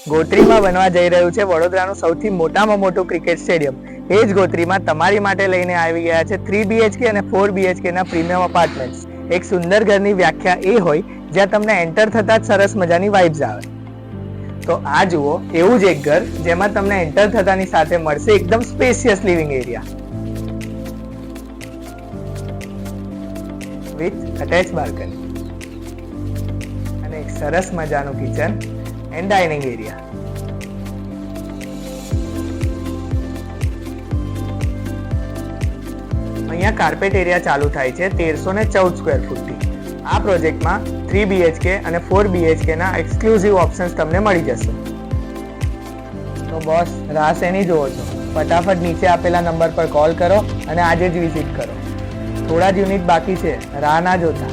ગોત્રીમાં બનવા જઈ રહ્યું છે વડોદરાનું સૌથી મોટામાં મોટું ક્રિકેટ સ્ટેડિયમ. એ જ ગોત્રીમાં તમારી માટે લઈને આવી ગયા છે 3 BHK અને 4 BHK ના પ્રીમિયમ અપાર્ટમેન્ટ્સ. એક સુંદર ઘરની વ્યાખ્યા એ હોય જ્યાં તમને એન્ટર થતા જ સરસ મજાની વાઇબ્સ આવે. તો આ જુઓ એવું જ એક ઘર જેમાં તમને એન્ટર થતાની સાથે મળશે એકદમ spacious living area with attach balcony અને એક સરસ મજાનું કિચન એન્ડ ડાઇનિંગ એરિયા. અહીંયા કાર્પેટ એરિયા ચાલુ થાય છે 1314 સ્ક્વેર ફૂટથી. આ પ્રોજેક્ટમાં 3 BHK અને 4 BHK ના એક્સક્લુઝિવ ઓપ્શન્સ તમને મળી જશે. તો બોસ રાહ શેની જોવો છો? ફટાફટ નીચે આપેલા નંબર પર કોલ કરો અને આજે જ વિઝિટ કરો. થોડા જ યુનિટ બાકી છે, રાહ ના જોતા.